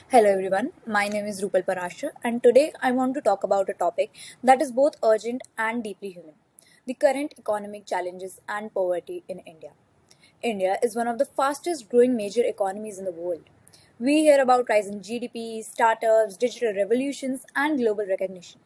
Hello everyone, my name is Rupal Parashar and today I want to talk about a topic that is both urgent and deeply human, the current economic challenges and poverty in India. India is one of the fastest growing major economies in the world. We hear about rising GDP, startups, digital revolutions, and global recognition.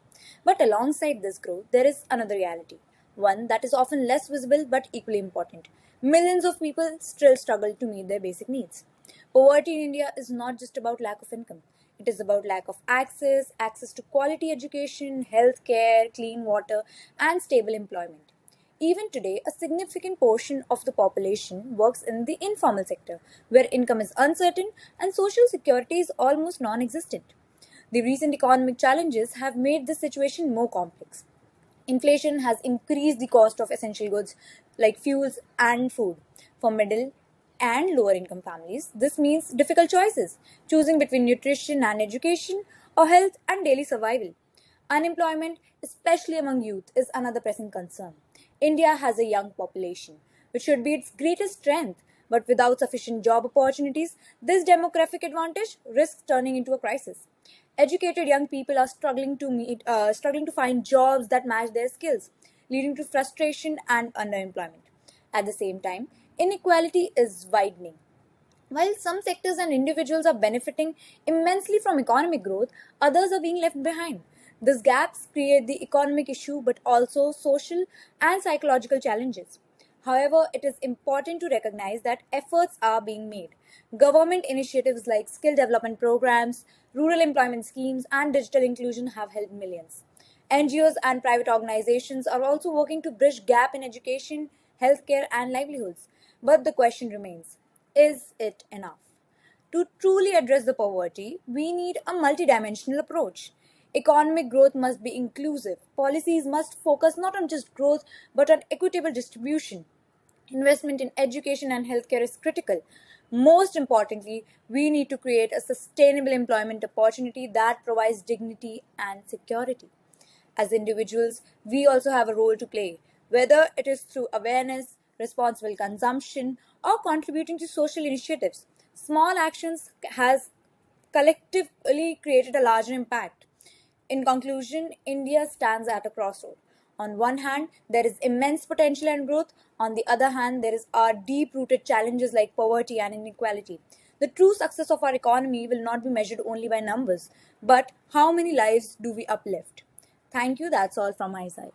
But alongside this growth, there is another reality, one that is often less visible but equally important. Millions of people still struggle to meet their basic needs. Poverty in India is not just about lack of income. It is about lack of access to quality education, healthcare, clean water, and stable employment. Even today, a significant portion of the population works in the informal sector, where income is uncertain and social security is almost non existent. The recent economic challenges have made this situation more complex. Inflation has increased the cost of essential goods like fuels and food. For middle and lower income families, this means difficult choices, choosing between nutrition and education or health and daily survival. Unemployment, especially among youth, is another pressing concern. India has a young population, which should be its greatest strength, but without sufficient job opportunities, this demographic advantage risks turning into a crisis. Educated young people are struggling to find jobs that match their skills, leading to frustration and underemployment. At the same time, inequality is widening. While some sectors and individuals are benefiting immensely from economic growth, others are being left behind. These gaps create the economic issue but also social and psychological challenges. However, it is important to recognize that efforts are being made. Government initiatives like skill development programs, rural employment schemes, and digital inclusion have helped millions. NGOs and private organizations are also working to bridge gap in education, healthcare, and livelihoods. But the question remains, is it enough? To truly address the poverty, we need a multidimensional approach. Economic growth must be inclusive. Policies must focus not on just growth but on equitable distribution. Investment in education and healthcare is critical. Most importantly, we need to create a sustainable employment opportunity that provides dignity and security. As individuals, we also have a role to play, whether it is through awareness, responsible consumption, or contributing to social initiatives. Small actions has collectively created a larger impact. In conclusion, India stands at a crossroad. On one hand, there is immense potential and growth. On the other hand, there are deep rooted challenges like poverty and inequality. The true success of our economy will not be measured only by numbers, but how many lives do we uplift? Thank you. That's all from my side.